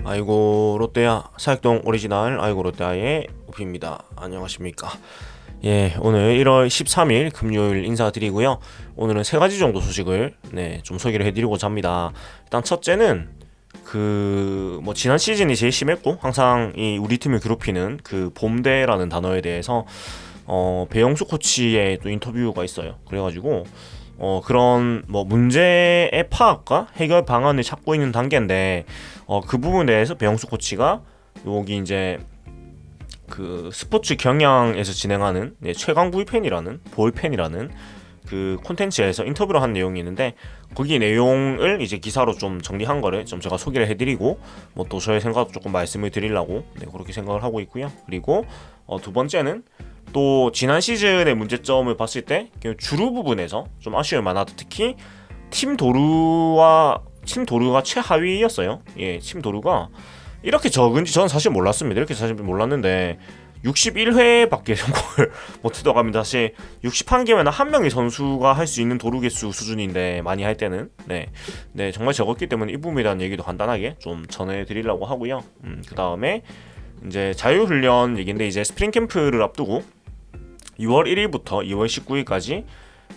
아이고 롯데야 사육동 오리지널 아이고 롯데아의 우피입니다. 안녕하십니까. 예, 오늘 1월 13일 금요일 인사드리고요. 오늘은 세 가지 정도 소식을 좀 소개를 해드리고자 합니다. 일단 첫째는 지난 시즌이 제일 심했고 항상 이 우리 팀을 괴롭히는 그 봄대라는 단어에 대해서 배영수 코치의 또 인터뷰가 있어요. 그래가지고 그런 문제의 파악과 해결 방안을 찾고 있는 단계인데 그 부분에 대해서 배영수 코치가 여기 이제 그 스포츠 경향에서 진행하는 최강 구이팬이라는 볼팬이라는 그 콘텐츠에서 인터뷰를 한 내용이 있는데 거기 내용을 이제 기사로 좀 정리한 거를 좀 제가 소개를 해드리고 뭐 또 저의 생각도 조금 말씀을 드리려고 그렇게 생각을 하고 있고요. 그리고 두 번째는 또 지난 시즌의 문제점을 봤을 때 주루 부분에서 좀 아쉬울 만하다. 특히 팀 도루가 최하위였어요. 예, 팀 도루가 이렇게 적은지 저는 사실 몰랐습니다. 이렇게 사실 몰랐는데 61회밖에 성공을 못 해도갑니다. 사실 61개면 한 명의 선수가 할 수 있는 도루 개수 수준인데 많이 할 때는 정말 적었기 때문에 이 부분에 대한 얘기도 간단하게 좀 전해드리려고 하고요. 그 다음에 이제 자유훈련 얘기인데 이제 스프링 캠프를 앞두고 2월 1일부터 2월 19일까지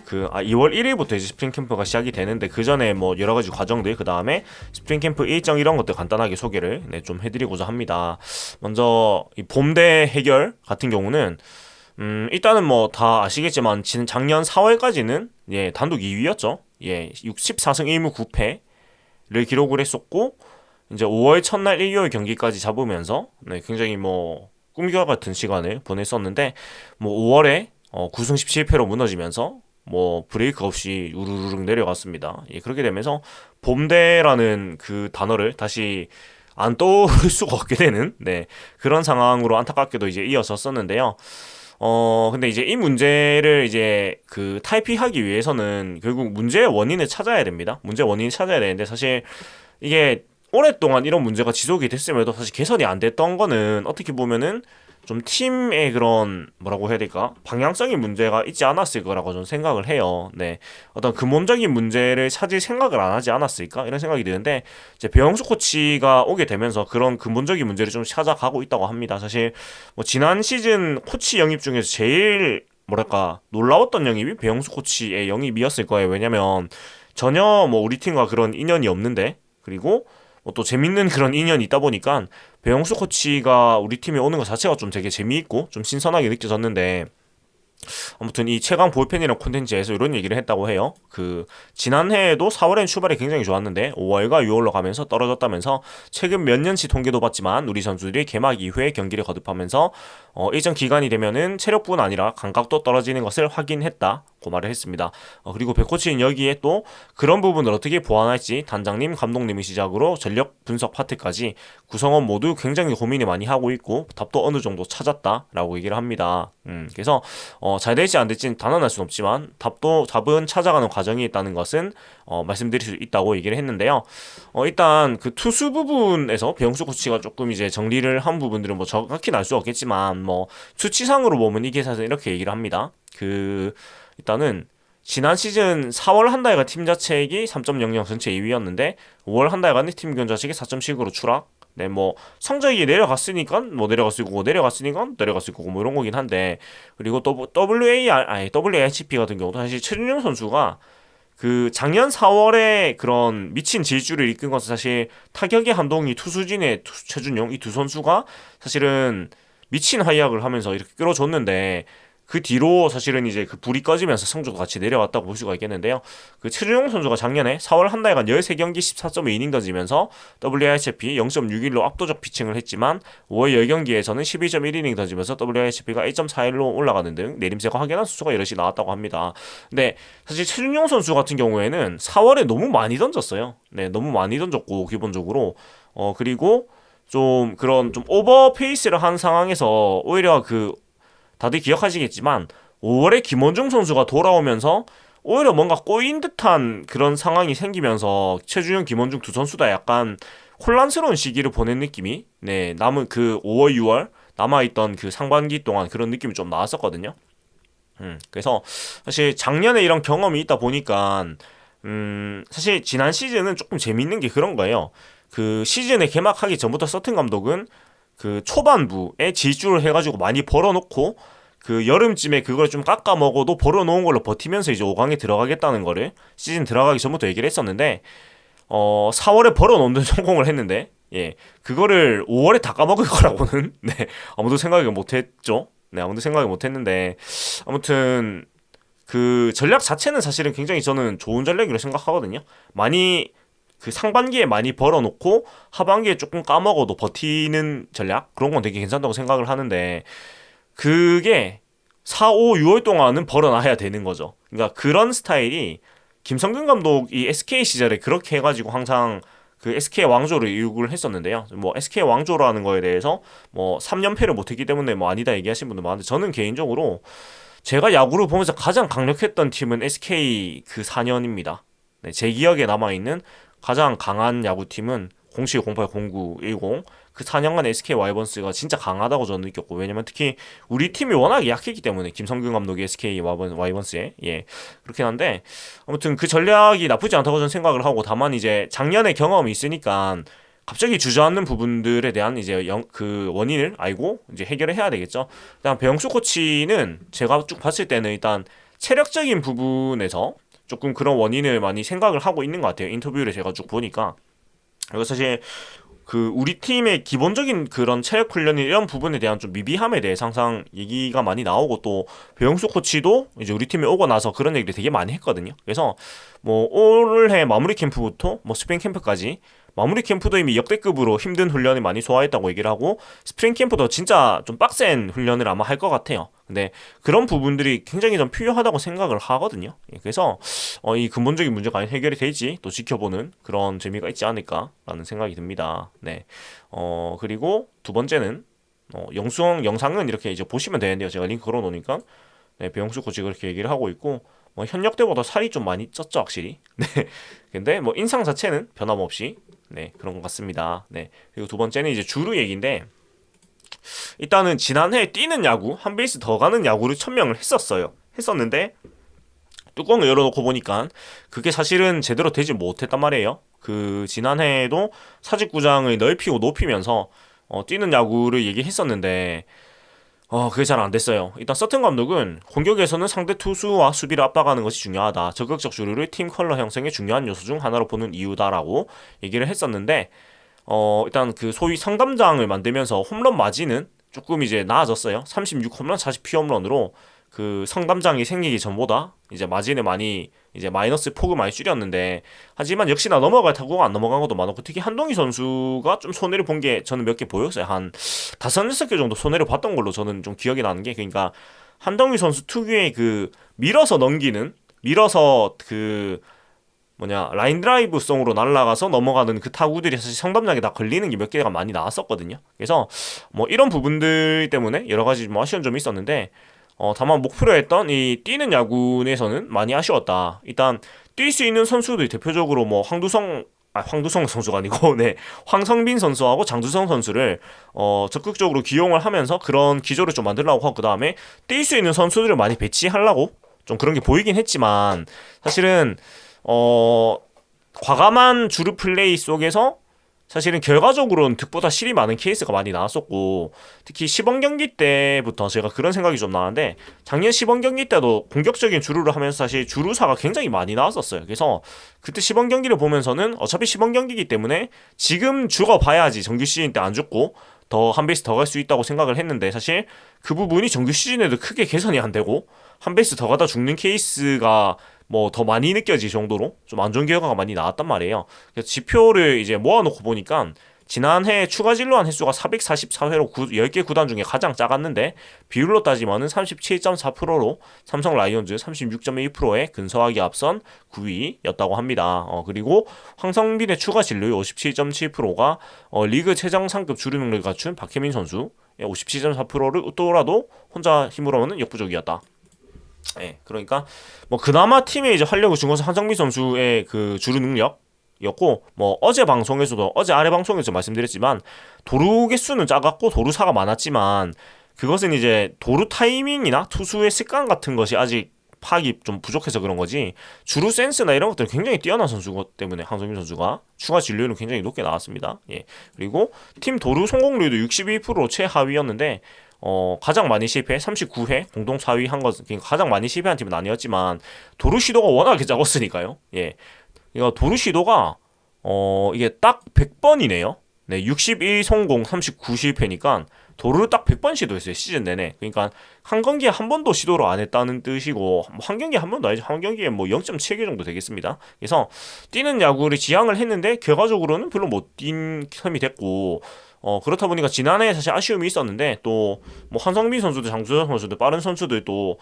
2월 1일부터 이제 스프링 캠프가 시작이 되는데 그 전에 뭐 여러 가지 과정들 그 다음에 스프링 캠프 일정 이런 것들 간단하게 소개를 좀 해드리고자 합니다. 먼저 이 봄대 해결 같은 경우는 일단은 뭐 다 아시겠지만 작년 4월까지는 단독 2위였죠. 64승 1무 9패를 기록을 했었고 이제 5월 첫날 일요일 경기까지 잡으면서 굉장히 뭐 꿈과 같은 시간을 보냈었는데 뭐 5월에 9승 17패로 무너지면서 뭐 브레이크 없이 우르르륵 내려갔습니다. 그렇게 되면서 봄대라는 그 단어를 다시 안 떠오를 수가 없게 되는 그런 상황으로 안타깝게도 이제 이어졌었는데요. 근데 이제 이 문제를 이제 그 탈피하기 위해서는 결국 문제의 원인을 찾아야 됩니다. 문제의 원인을 찾아야 되는데 사실 이게 오랫동안 이런 문제가 지속이 됐음에도 사실 개선이 안 됐던 거는 어떻게 보면은 좀 팀의 그런 뭐라고 해야 될까 방향성의 문제가 있지 않았을 거라고 저는 생각을 해요. 어떤 근본적인 문제를 찾을 생각을 안 하지 않았을까 이런 생각이 드는데 이제 배영수 코치가 오게 되면서 그런 근본적인 문제를 좀 찾아가고 있다고 합니다. 사실 뭐 지난 시즌 코치 영입 중에서 제일 뭐랄까 놀라웠던 영입이 배영수 코치의 영입이었을 거예요. 왜냐면 전혀 뭐 우리 팀과 그런 인연이 없는데 그리고 또 재밌는 그런 인연이 있다 보니까 배영수 코치가 우리 팀에 오는 것 자체가 좀 되게 재미있고 좀 신선하게 느껴졌는데 아무튼 이 최강 볼펜이라는 콘텐츠에서 이런 얘기를 했다고 해요. 지난해에도 4월엔 출발이 굉장히 좋았는데 5월과 6월로 가면서 떨어졌다면서 최근 몇 년치 통계도 봤지만 우리 선수들이 개막 이후에 경기를 거듭하면서 일정 기간이 되면은 체력뿐 아니라 감각도 떨어지는 것을 확인했다고 말을 했습니다. 그리고 백 코치는 여기에 또 그런 부분을 어떻게 보완할지 단장님, 감독님을 시작으로 전력 분석 파트까지 구성원 모두 굉장히 고민을 많이 하고 있고 답도 어느 정도 찾았다라고 얘기를 합니다. 그래서 잘 될지 안 될지는 단언할 수는 없지만 답은 찾아가는 과정이 있다는 것은 말씀드릴 수 있다고 얘기를 했는데요. 일단 그 투수 부분에서 배영수 코치가 조금 이제 정리를 한 부분들은 뭐 정확히는 알 수 없겠지만 뭐 수치상으로 보면 이 기사에서 이렇게 얘기를 합니다. 일단은 지난 시즌 4월 한 달간 팀 자책이 3.00 전체 2위였는데 5월 한 달간의 팀 기원 자책이 4.7으로 추락. 뭐 성적이 내려갔으니까 뭐 내려갔을 거고 내려갔으니까 내려갔을 거고 뭐 이런 거긴 한데 그리고 또 WARCP 같은 경우도 사실 최준용 선수가 그 작년 4월에 그런 미친 질주를 이끈 것은 사실 타격의 한동희 투수진의 최준용 이 두 선수가 사실은 미친 활약을 하면서 이렇게 끌어줬는데 그 뒤로 사실은 이제 그 불이 꺼지면서 성적도 같이 내려왔다고 볼 수가 있겠는데요. 그 최준용 선수가 작년에 4월 한 달간 13경기 14.2이닝 던지면서 WRCP 0.61로 압도적 피칭을 했지만 5월 10경기에서는 12.1이닝 던지면서 WRCP가 1.41로 올라가는 등 내림세가 확연한 수가 여럿이 나왔다고 합니다. 근데 사실 최준용 선수 같은 경우에는 4월에 너무 많이 던졌어요. 너무 많이 던졌고 기본적으로 그리고 좀 그런 좀 오버 페이스를 한 상황에서 오히려 다들 기억하시겠지만 5월에 김원중 선수가 돌아오면서 오히려 뭔가 꼬인 듯한 그런 상황이 생기면서 최준용, 김원중 두 선수 다 약간 혼란스러운 시기를 보낸 느낌이 남은 그 5월, 6월 남아있던 그 상반기 동안 그런 느낌이 좀 나왔었거든요. 그래서 사실 작년에 이런 경험이 있다 보니까 사실 지난 시즌은 조금 재밌는 게 그런 거예요. 그 시즌에 개막하기 전부터 서튼 감독은 그 초반부에 질주를 해가지고 많이 벌어놓고 그 여름쯤에 그걸 좀 깎아 먹어도 벌어놓은 걸로 버티면서 이제 5강에 들어가겠다는 거를 시즌 들어가기 전부터 얘기를 했었는데 4월에 벌어놓는 성공을 했는데 그거를 5월에 다 까먹을 거라고는 아무도 생각을 못했죠. 아무도 생각을 못했는데 아무튼 그 전략 자체는 사실은 굉장히 저는 좋은 전략이라고 생각하거든요. 많이 그 상반기에 많이 벌어놓고 하반기에 조금 까먹어도 버티는 전략 그런 건 되게 괜찮다고 생각을 하는데 그게 4, 5, 6월 동안은 벌어놔야 되는 거죠. 그러니까 그런 스타일이 김성근 감독이 SK 시절에 그렇게 해가지고 항상 그 SK 왕조를 이룩을 했었는데요. 뭐 SK 왕조라는 거에 대해서 뭐 3연패를 못했기 때문에 뭐 아니다 얘기하시는 분들 많은데 저는 개인적으로 제가 야구를 보면서 가장 강력했던 팀은 SK 그 4년입니다. 네, 제 기억에 남아있는 가장 강한 야구팀은 07, 08, 09, 10 그 4년간 SK 와이번스가 진짜 강하다고 저는 느꼈고 왜냐면 특히 우리 팀이 워낙에 약했기 때문에 김성균 감독이 SK 와이번스에 그렇긴 한데 아무튼 그 전략이 나쁘지 않다고 저는 생각을 하고 다만 이제 작년에 경험이 있으니까 갑자기 주저앉는 부분들에 대한 이제 그 원인을 알고 이제 해결을 해야 되겠죠. 일단 배영수 코치는 제가 쭉 봤을 때는 일단 체력적인 부분에서 조금 그런 원인을 많이 생각을 하고 있는 것 같아요. 인터뷰를 제가 쭉 보니까. 그리고 사실 그 우리 팀의 기본적인 그런 체력 훈련 이런 부분에 대한 좀 미비함에 대해서 항상 얘기가 많이 나오고 또 배영수 코치도 이제 우리 팀에 오고 나서 그런 얘기를 되게 많이 했거든요. 그래서 뭐 올해 마무리 캠프부터 뭐 스프링 캠프까지 마무리 캠프도 이미 역대급으로 힘든 훈련을 많이 소화했다고 얘기를 하고 스프링 캠프도 진짜 좀 빡센 훈련을 아마 할 것 같아요. 근데 그런 부분들이 굉장히 좀 필요하다고 생각을 하거든요. 그래서 이 근본적인 문제가 해결이 될지 또 지켜보는 그런 재미가 있지 않을까라는 생각이 듭니다. 네. 그리고 두 번째는 영상은 이렇게 이제 보시면 되는데요. 제가 링크 걸어놓으니까 네, 배영수 코치가 그렇게 얘기를 하고 있고 현역 때보다 살이 좀 많이 쪘죠 확실히. 네. 근데 뭐 인상 자체는 변함없이 그런 것 같습니다. 네. 그리고 두 번째는 이제 주루 얘기인데 일단은 지난해 뛰는 야구 한 베이스 더 가는 야구를 천명을 했었는데 뚜껑을 열어놓고 보니까 그게 사실은 제대로 되지 못했단 말이에요. 그 지난해에도 사직구장을 넓히고 높이면서 뛰는 야구를 얘기했었는데 그게 잘 안 됐어요. 일단 서튼 감독은 공격에서는 상대 투수와 수비를 압박하는 것이 중요하다. 적극적 주루를 팀 컬러 형성의 중요한 요소 중 하나로 보는 이유다라고 얘기를 했었는데 일단 그 소위 상담장을 만들면서 홈런 맞이는 조금 이제 나아졌어요. 36홈런 40피홈런으로 그 성담장이 생기기 전보다 이제 마진을 많이 이제 마이너스 폭을 많이 줄였는데 하지만 역시나 넘어갈 타구가 안 넘어간 것도 많았고 특히 한동희 선수가 좀 손해를 본 게 저는 몇 개 보였어요. 한 5-6개 정도 손해를 봤던 걸로 저는 좀 기억이 나는 게 그러니까 한동희 선수 특유의 그 밀어서 그 라인 드라이브성으로 날아가서 넘어가는 그 타구들이 사실 성담장에 다 걸리는 게 몇 개가 많이 나왔었거든요. 그래서 뭐 이런 부분들 때문에 여러 가지 뭐 아쉬운 점이 있었는데 다만 목표로 했던 이 뛰는 야구에서는 많이 아쉬웠다. 일단 뛸 수 있는 선수들 대표적으로 뭐 황두성 선수가 아니고 황성빈 선수하고 장두성 선수를 적극적으로 기용을 하면서 그런 기조를 좀 만들려고 하고 그 다음에 뛸 수 있는 선수들을 많이 배치하려고 좀 그런 게 보이긴 했지만 사실은 과감한 주루 플레이 속에서 사실은 결과적으로는 득보다 실이 많은 케이스가 많이 나왔었고 특히 시범 경기 때부터 제가 그런 생각이 좀 나는데 작년 시범 경기 때도 공격적인 주루를 하면서 사실 주루사가 굉장히 많이 나왔었어요. 그래서 그때 시범 경기를 보면서는 어차피 시범 경기이기 때문에 지금 죽어봐야지 정규 시즌 때 안 죽고 더 한 베이스 더 갈 수 있다고 생각을 했는데 사실 그 부분이 정규 시즌에도 크게 개선이 안 되고 한 베이스 더 가다 죽는 케이스가 뭐 더 많이 느껴질 정도로 좀 안 좋은 결과가 많이 나왔단 말이에요. 그래서 지표를 이제 모아놓고 보니까 지난해 추가 진로한 횟수가 444회로 10개 구단 중에 가장 작았는데 비율로 따지면은 37.4%로 삼성 라이온즈 36.1%에 근소하게 앞선 9위였다고 합니다. 그리고 황성빈의 추가 진로율 57.7%가 리그 최정 상급 주류 능력을 갖춘 박혜민 선수 57.4%를 웃더라도 혼자 힘으로는 역부족이었다. 그러니까 뭐 그나마 팀에 이제 활력을 준 것은 한정민 선수의 그 주루 능력이었고 뭐 어제 아래 방송에서 말씀드렸지만 도루 개수는 작았고 도루사가 많았지만 그것은 이제 도루 타이밍이나 투수의 습관 같은 것이 아직 파악이 좀 부족해서 그런 거지 주루 센스나 이런 것들은 굉장히 뛰어난 선수고 때문에 황성민 선수가 추가 진료율은 굉장히 높게 나왔습니다. 예. 그리고 팀 도루 성공률도 62% 최하위였는데 가장 많이 실패 39회 공동 4위 한 것, 그러니까 가장 많이 실패한 팀은 아니었지만 도루 시도가 워낙에 작았으니까요. 예. 이거 도루 시도가 이게 딱 100번이네요. 네, 61 성공 39 실패니까 도루를 딱 100번 시도했어요. 시즌 내내. 그러니까 한 경기에 한 번도 시도를 안 했다는 뜻이고 한 경기에 한 번도 아니죠. 한 경기에 뭐 0.7개 정도 되겠습니다. 그래서 뛰는 야구를 지향을 했는데 결과적으로는 별로 못 뛴 셈이 됐고 그렇다 보니까 지난해 사실 아쉬움이 있었는데 또 뭐 한성민 선수도 장수현 선수도 빠른 선수들 또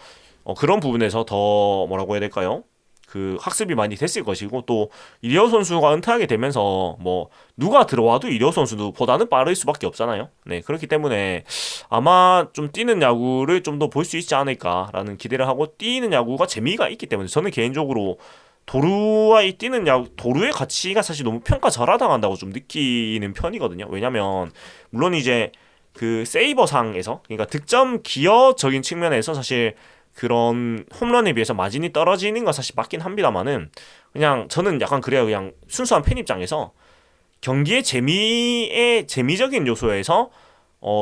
그런 부분에서 더 뭐라고 해야 될까요? 그 학습이 많이 됐을 것이고 또 이리어 선수가 은퇴하게 되면서 뭐 누가 들어와도 이리어 선수도 보다는 빠를 수밖에 없잖아요. 네, 그렇기 때문에 아마 좀 뛰는 야구를 좀 더 볼 수 있지 않을까라는 기대를 하고 뛰는 야구가 재미가 있기 때문에 저는 개인적으로 도루와 이 뛰는 야구 도루의 가치가 사실 너무 평가 절하당한다고 좀 느끼는 편이거든요. 왜냐면 물론 이제 그 세이버상에서 그러니까 득점 기여적인 측면에서 사실 그런 홈런에 비해서 마진이 떨어지는 건 사실 맞긴 합니다만은 그냥 저는 약간 그래요. 그냥 순수한 팬 입장에서 경기의 재미적인 요소에서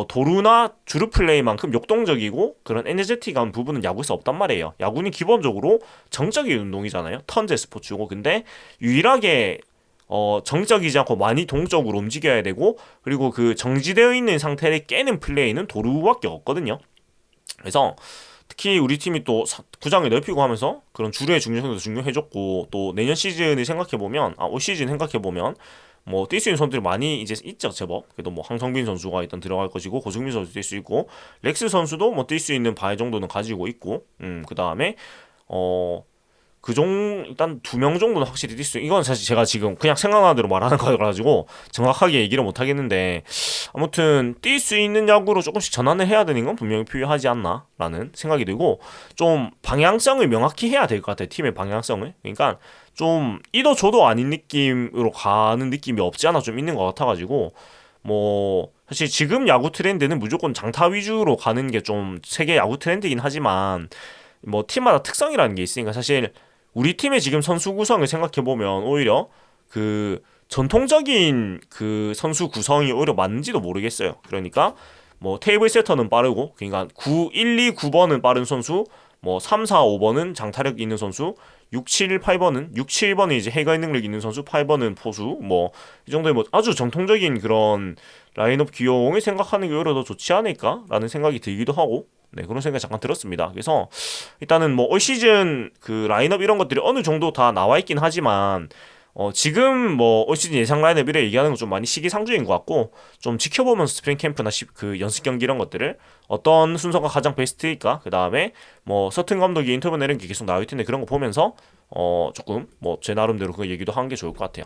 도루나 주루 플레이만큼 역동적이고 그런 에너제틱한 부분은 야구에서 없단 말이에요. 야구는 기본적으로 정적인 운동이잖아요. 턴제 스포츠고 근데 유일하게 정적이지 않고 많이 동적으로 움직여야 되고 그리고 그 정지되어 있는 상태를 깨는 플레이는 도루밖에 없거든요. 그래서 특히 우리 팀이 또 구장을 넓히고 하면서 그런 주루의 중요성도 중요해졌고 또 내년 시즌을 생각해보면 올 시즌 생각해보면 뭐 뛸 수 있는 선수들이 많이 이제 있죠 제법. 그래도 뭐 황성빈 선수가 일단 들어갈 것이고 고승민 선수 뛸 수 있고 렉스 선수도 뭐 뛸 수 있는 바의 정도는 가지고 있고 그 다음에 어 일단 2명 정도는 확실히 뛸 수, 이건 사실 제가 지금 그냥 생각나는 대로 말하는 거여가지고 정확하게 얘기를 못 하겠는데, 아무튼 뛸 수 있는 야구로 조금씩 전환을 해야 되는 건 분명히 필요하지 않나라는 생각이 들고, 좀 방향성을 명확히 해야 될 것 같아요. 팀의 방향성을. 그러니까 좀 이도 저도 아닌 느낌으로 가는 느낌이 없지 않아 좀 있는 것 같아가지고, 뭐 사실 지금 야구 트렌드는 무조건 장타 위주로 가는 게 좀 세계 야구 트렌드이긴 하지만, 뭐 팀마다 특성이라는 게 있으니까 사실 우리 팀의 지금 선수 구성을 생각해 보면 오히려 그 전통적인 그 선수 구성이 오히려 맞는지도 모르겠어요. 그러니까 뭐 테이블 세터는 빠르고, 그러니까 1, 2, 9번은 빠른 선수, 뭐 3, 4, 5번은 장타력 있는 선수, 6, 7, 8번은 6, 7번은 이제 해결 능력 있는 선수, 8번은 포수, 뭐 이 정도의 뭐 아주 정통적인 그런 라인업 기용을 생각하는 게 오히려 더 좋지 않을까라는 생각이 들기도 하고, 네, 그런 생각이 잠깐 들었습니다. 그래서 일단은 뭐 올 시즌 그 라인업 이런 것들이 어느 정도 다 나와 있긴 하지만 지금 뭐 올 시즌 예상 라인업 이래 얘기하는 건 좀 많이 시기상조인 것 같고, 좀 지켜보면서 스프링 캠프나 그 연습 경기 이런 것들을 어떤 순서가 가장 베스트일까, 그 다음에 뭐 서튼 감독이 인터뷰 내는 게 계속 나올 텐데 그런 거 보면서 조금 뭐 제 나름대로 그 얘기도 하는 게 좋을 것 같아요.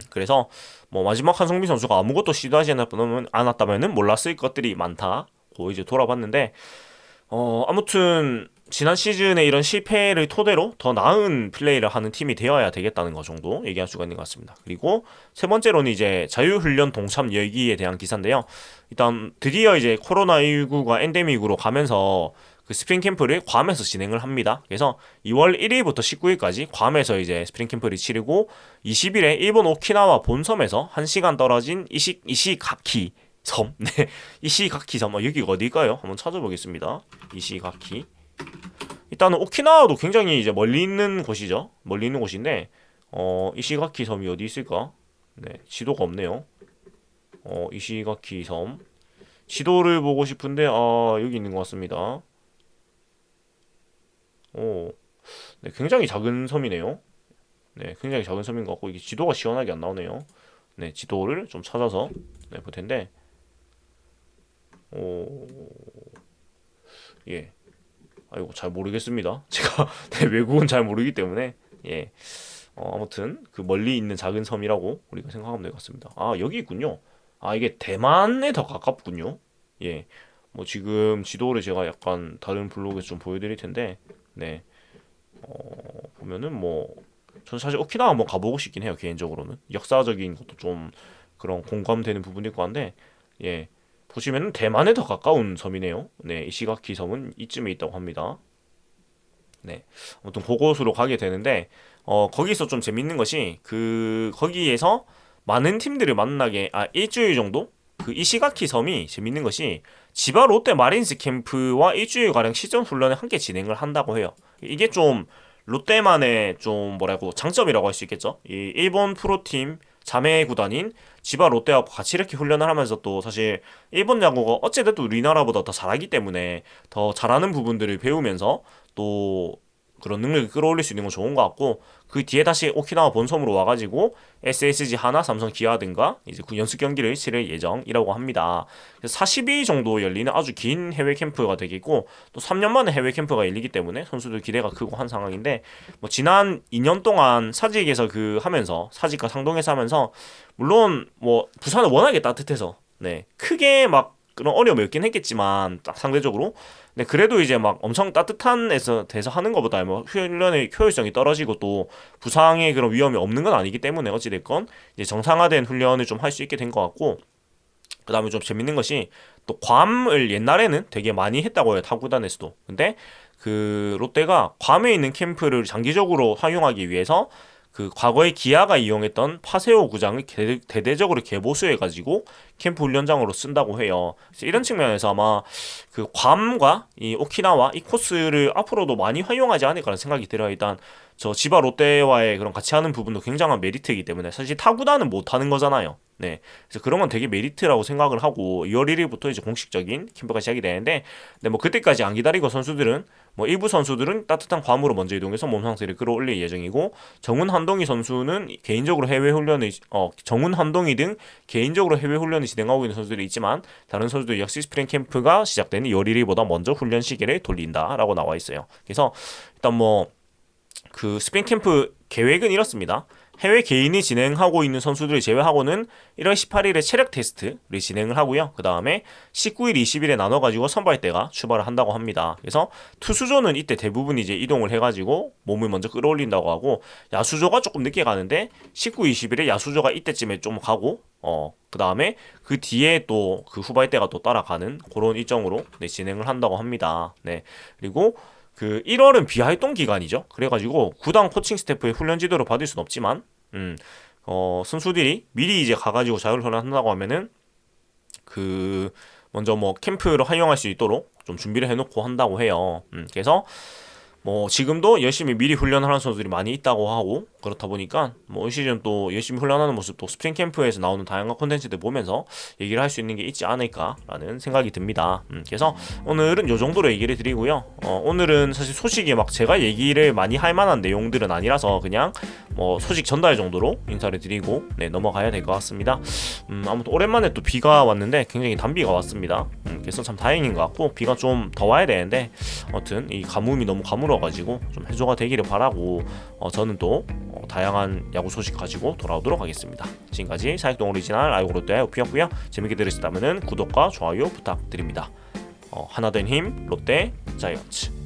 그래서 뭐 마지막 한성민 선수가 아무것도 시도하지 않았다면은 몰랐을 것들이 많다고 이제 돌아봤는데, 아무튼 지난 시즌에 이런 실패를 토대로 더 나은 플레이를 하는 팀이 되어야 되겠다는 것 정도 얘기할 수가 있는 것 같습니다. 그리고 세 번째로는 이제 자유훈련 동참 열기에 대한 기사인데요. 일단 드디어 이제 코로나19가 엔데믹으로 가면서 그 스프링 캠프를 괌에서 진행을 합니다. 그래서 2월 1일부터 19일까지 괌에서 이제 스프링 캠프를 치르고 20일에 일본 오키나와 본섬에서 1시간 떨어진 이시가키 섬, 네, 이시가키 섬, 여기가 어딜까요? 한번 찾아보겠습니다. 이시가키. 일단은 오키나와도 굉장히 이제 멀리 있는 곳이죠. 멀리 있는 곳인데, 이시가키 섬이 어디 있을까? 네, 지도가 없네요. 이시가키 섬. 지도를 보고 싶은데, 여기 있는 것 같습니다. 네, 굉장히 작은 섬이네요. 네, 굉장히 작은 섬인 것 같고, 이게 지도가 시원하게 안 나오네요. 네, 지도를 좀 찾아서, 네, 볼 텐데, 예. 아이고, 잘 모르겠습니다. 제가 네, 외국은 잘 모르기 때문에, 예. 아무튼 그 멀리 있는 작은 섬이라고 우리가 생각하면 될 것 같습니다. 여기 있군요. 이게 대만에 더 가깝군요. 예. 뭐 지금 지도를 제가 약간 다른 블로그에서 좀 보여드릴 텐데, 네. 보면은 뭐 저는 사실 오키나와 한번 가보고 싶긴 해요. 개인적으로는 역사적인 것도 좀 그런 공감되는 부분일 것 같은데, 예. 보시면은 대만에 더 가까운 섬이네요. 네, 이시가키 섬은 이쯤에 있다고 합니다. 네, 아무튼 그곳으로 가게 되는데 거기서 좀 재밌는 것이 거기에서 많은 팀들을 만나게 일주일 정도 그 이시가키 섬이 재밌는 것이 지바 롯데 마린스 캠프와 일주일 가량 시즌 훈련을 함께 진행을 한다고 해요. 이게 좀 롯데만의 좀 뭐라고 장점이라고 할 수 있겠죠. 이 일본 프로팀 자매 구단인 지바 롯데하고 같이 이렇게 훈련을 하면서 또 사실 일본 야구가 어찌됐든 우리나라보다 더 잘하기 때문에 더 잘하는 부분들을 배우면서 또 그런 능력을 끌어올릴 수 있는 건 좋은 것 같고, 그 뒤에 다시 오키나와 본섬으로 와가지고 SSG 하나, 삼성 기아 등과 이제 그 연습 경기를 치를 예정이라고 합니다. 그래서 40일 정도 열리는 아주 긴 해외 캠프가 되겠고, 또 3년 만에 해외 캠프가 열리기 때문에 선수들 기대가 크고 한 상황인데, 뭐 지난 2년 동안 사직에서 하면서 사직과 상동에서 하면서 물론 뭐 부산은 워낙에 따뜻해서 네 크게 막 그런 어려움이 없긴 했겠지만 딱 상대적으로, 네 그래도 이제 막 엄청 따뜻한 에서 돼서 하는 것보다 뭐 훈련의 효율성이 떨어지고 또 부상의 그런 위험이 없는 건 아니기 때문에 어찌됐건 이제 정상화된 훈련을 좀 할 수 있게 된 것 같고, 그 다음에 좀 재밌는 것이 또 괌을 옛날에는 되게 많이 했다고 해요, 타구단에서도. 근데 그 롯데가 괌에 있는 캠프를 장기적으로 활용하기 위해서 그 과거에 기아가 이용했던 파세오 구장을 대대적으로 개보수해가지고 캠프 훈련장으로 쓴다고 해요. 그래서 이런 측면에서 아마 그 괌과 이 오키나와 이 코스를 앞으로도 많이 활용하지 않을까라는 생각이 들어요. 일단 저 지바 롯데와의 그런 같이 하는 부분도 굉장한 메리트이기 때문에 사실 타구단은 못 하는 거잖아요. 네, 그래서 그런 건 되게 메리트라고 생각을 하고 2월 1일부터 이제 공식적인 캠프가 시작이 되는데, 네, 뭐 그때까지 안 기다리고 선수들은 뭐 일부 선수들은 따뜻한 괌으로 먼저 이동해서 몸 상태를 끌어올릴 예정이고, 정훈 한동희 선수는 개인적으로 해외 훈련을 정훈 한동희 등 개인적으로 해외 훈련을 진행하고 있는 선수들이 있지만, 다른 선수들 역시 스프링 캠프가 시작되는 2월 1일보다 먼저 훈련 시기를 돌린다라고 나와 있어요. 그래서 일단 뭐 그 스프링 캠프 계획은 이렇습니다. 해외 개인이 진행하고 있는 선수들을 제외하고는 1월 18일에 체력 테스트를 진행을 하고요. 그 다음에 19일, 20일에 나눠가지고 선발대가 출발을 한다고 합니다. 그래서 투수조는 이때 대부분 이제 이동을 해가지고 몸을 먼저 끌어올린다고 하고, 야수조가 조금 늦게 가는데 19, 20일에 야수조가 이때쯤에 좀 가고, 그 다음에 그 뒤에 또 그 후발대가 또 따라가는 그런 일정으로 네, 진행을 한다고 합니다. 네. 그리고 그 1월은 비활동 기간이죠. 그래가지고 구단 코칭 스태프의 훈련 지도를 받을 수는 없지만, 선수들이 미리 이제 가가지고 자율훈련 한다고 하면은 그 먼저 뭐 캠프를 활용할 수 있도록 좀 준비를 해놓고 한다고 해요. 그래서 뭐 지금도 열심히 미리 훈련하는 선수들이 많이 있다고 하고, 그렇다 보니까 뭐 올 시즌 또 열심히 훈련하는 모습, 또 스프링 캠프에서 나오는 다양한 콘텐츠들 보면서 얘기를 할 수 있는 게 있지 않을까라는 생각이 듭니다. 그래서 오늘은 요 정도로 얘기를 드리고요. 오늘은 사실 소식이 막 제가 얘기를 많이 할 만한 내용들은 아니라서 그냥 뭐 소식 전달 정도로 인사를 드리고 네, 넘어가야 될 것 같습니다. 아무튼 오랜만에 또 비가 왔는데 굉장히 단비가 왔습니다. 그래서 참 다행인 것 같고, 비가 좀 더 와야 되는데 아무튼 이 가뭄이 너무 가물어가지고 좀 해소가 되기를 바라고, 저는 또 다양한 야구 소식 가지고 돌아오도록 하겠습니다. 지금까지 사익동 오리지널 알고 롯데 오피였고요. 재밌게 들으셨다면 구독과 좋아요 부탁드립니다. 하나 된 힘 롯데 자이언츠.